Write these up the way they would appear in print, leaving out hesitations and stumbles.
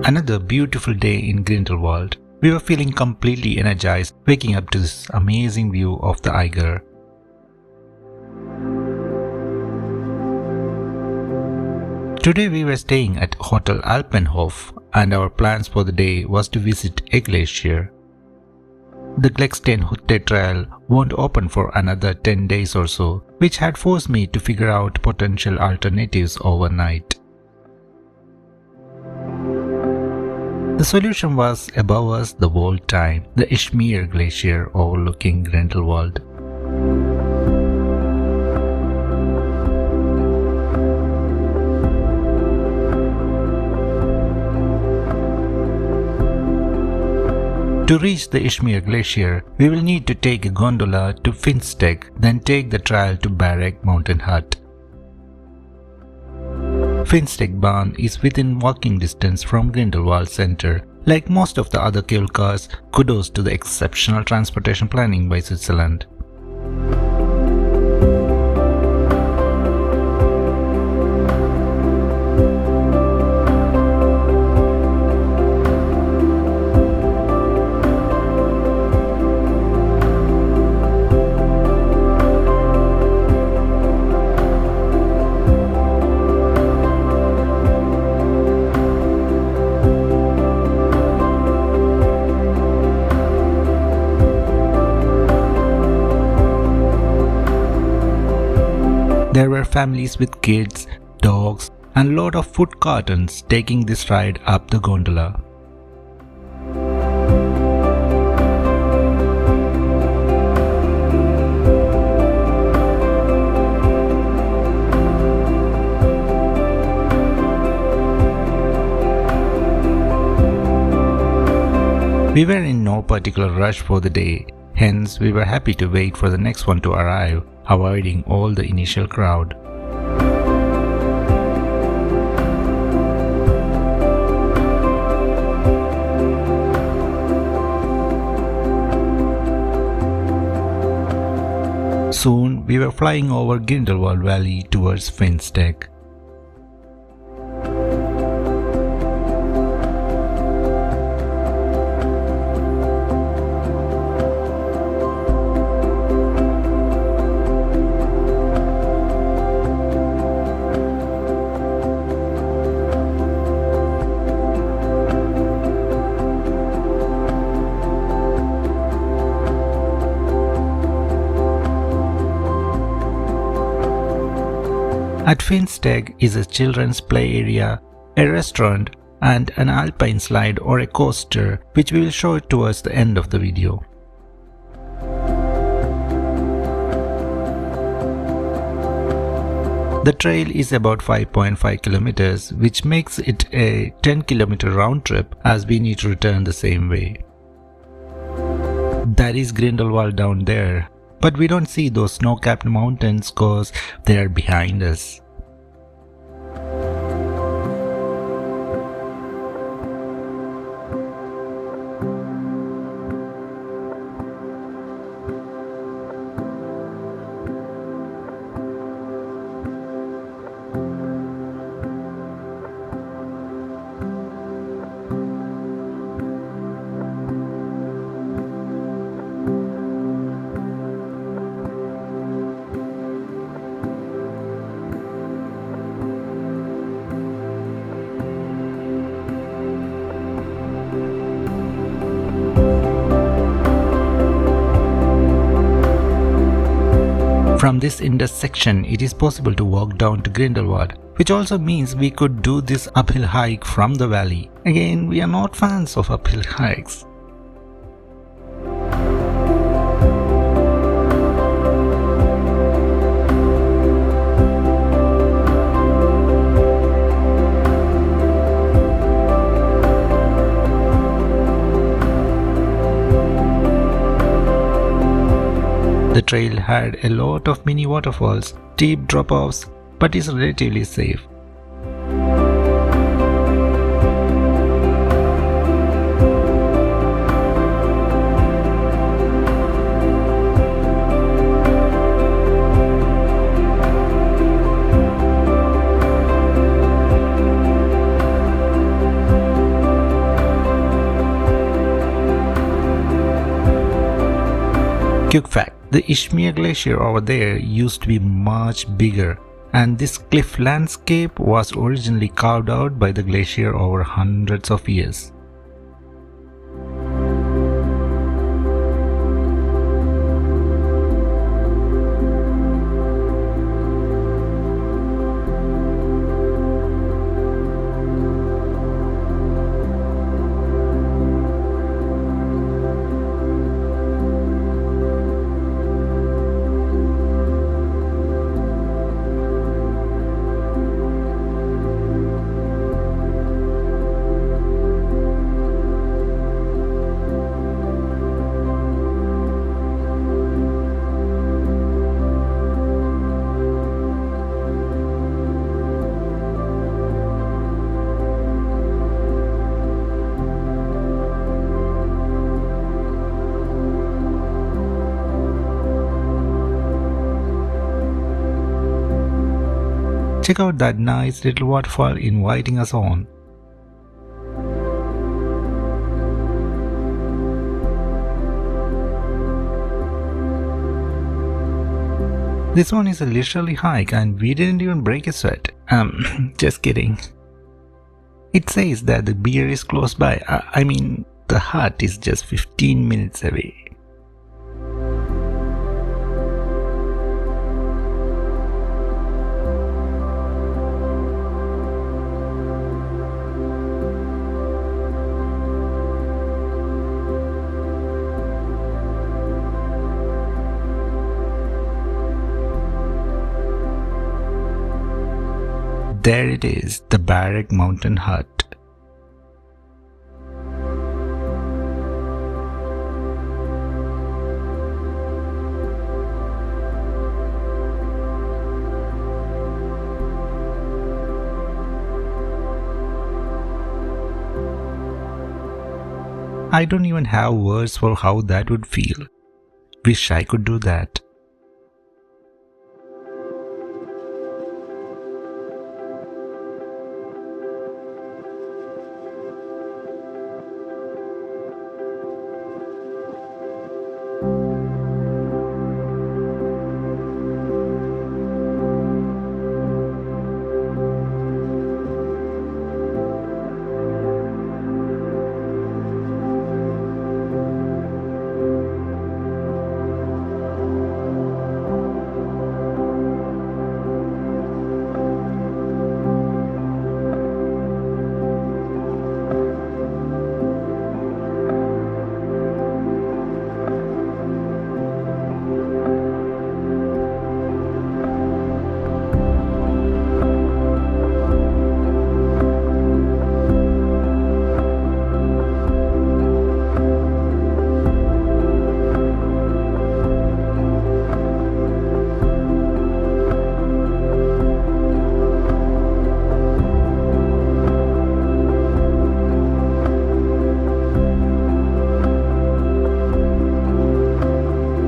Another beautiful day in Grindelwald. We were feeling completely energized, waking up to this amazing view of the Eiger. Today we were staying at Hotel Alpine, and our plans for the day was to visit a glacier. The Gleckstein Hutte trail won't open for another 10 days or so, which had forced me to figure out potential alternatives overnight. The solution was above us the whole time, the Ischmeer Glacier overlooking Grindelwald. To reach the Ischmeer Glacier, we will need to take a gondola to Pfingstegg, then take the trail to Baregg Mountain Hut. Pfingstegg barn is within walking distance from Grindelwald Center. Like most of the other cable cars, kudos to the exceptional transportation planning by Switzerland. There were families with kids, dogs, and a lot of food cartons taking this ride up the gondola. We were in no particular rush for the day, hence we were happy to wait for the next one to arrive, avoiding all the initial crowd. Soon we were flying over Grindelwald Valley towards Pfingstegg. At Pfingstegg is a children's play area, a restaurant, and an Alpine slide or a coaster, which we will show towards the end of the video. The trail is about 5.5 kilometers, which makes it a 10-kilometer round trip as we need to return the same way. That is Grindelwald down there. But we don't see those snow-capped mountains cause they are behind us. From this intersection, it is possible to walk down to Grindelwald, which also means we could do this uphill hike from the valley. Again, we are not fans of uphill hikes. The trail had a lot of mini waterfalls, steep drop-offs, but is relatively safe. Quick fact, the Ischmeer Glacier over there used to be much bigger, and this cliff landscape was originally carved out by the glacier over hundreds of years. Check out that nice little waterfall inviting us on. This one is a leisurely hike and we didn't even break a sweat. Just kidding. It says that the beer is close by. I mean, the hut is just 15 minutes away. There it is, the Baregg Mountain Hut. I don't even have words for how that would feel. Wish I could do that.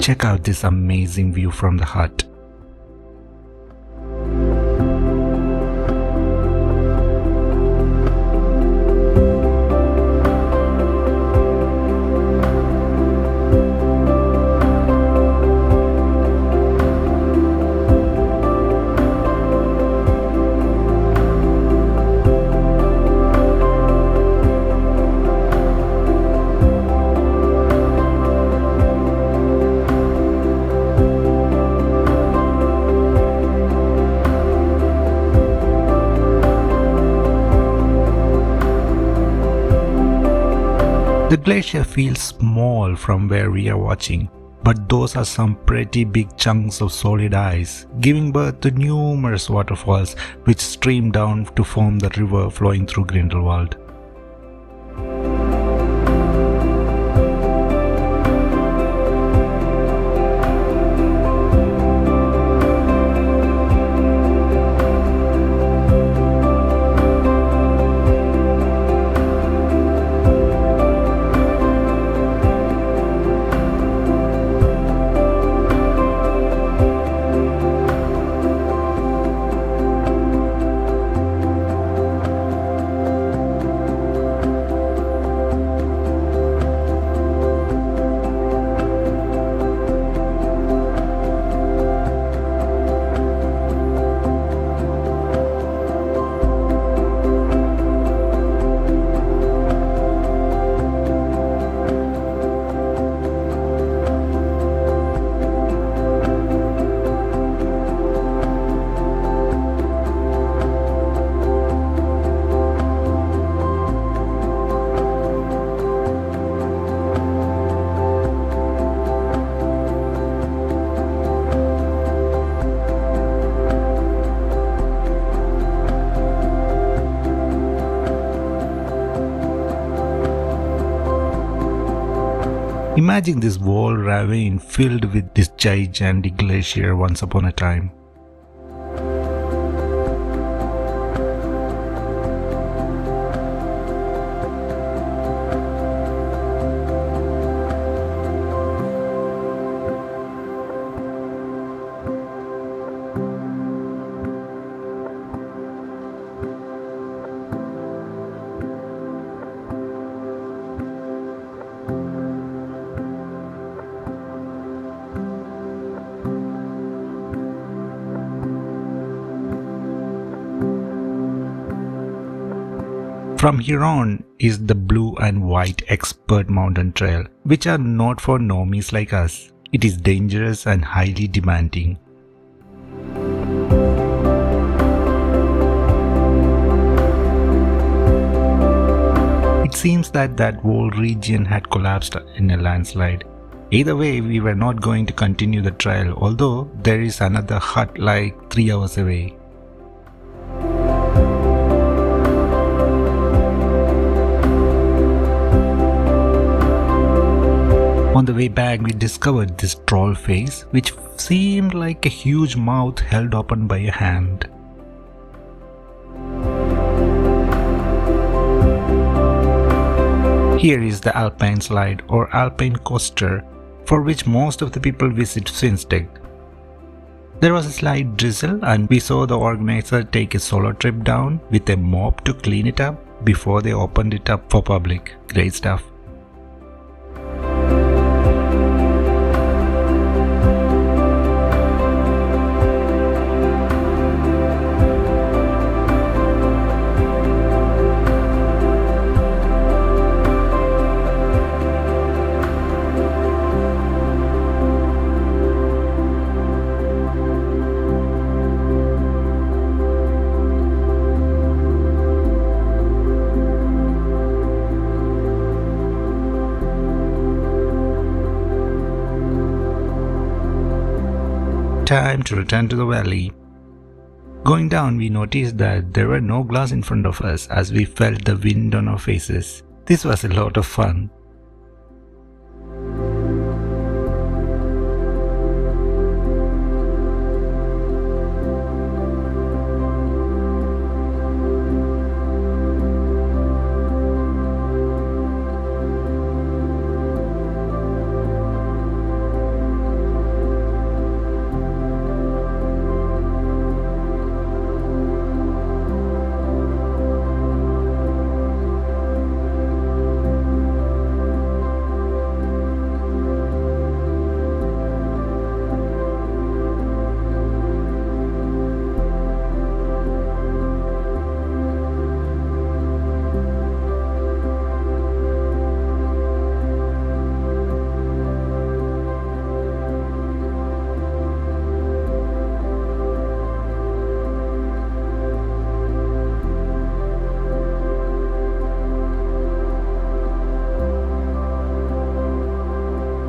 Check out this amazing view from the hut. The glacier feels small from where we are watching, but those are some pretty big chunks of solid ice, giving birth to numerous waterfalls which stream down to form the river flowing through Grindelwald. Imagine this whole ravine filled with this gigantic glacier once upon a time. From here on is the blue and white expert mountain trail, which are not for normies like us. It is dangerous and highly demanding. It seems that whole region had collapsed in a landslide. Either way, we were not going to continue the trail, although there is another hut like 3 hours away. On the way back, we discovered this troll face, which seemed like a huge mouth held open by a hand. Here is the Alpine slide or Alpine coaster, for which most of the people visit Pfingstegg. There was a slight drizzle and we saw the organizer take a solo trip down with a mop to clean it up before they opened it up for public. Great stuff. Time to return to the valley. Going down, we noticed that there were no glass in front of us as we felt the wind on our faces. This was a lot of fun.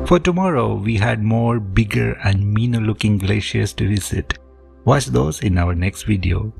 For tomorrow, we had more bigger and meaner looking glaciers to visit. Watch those in our next video.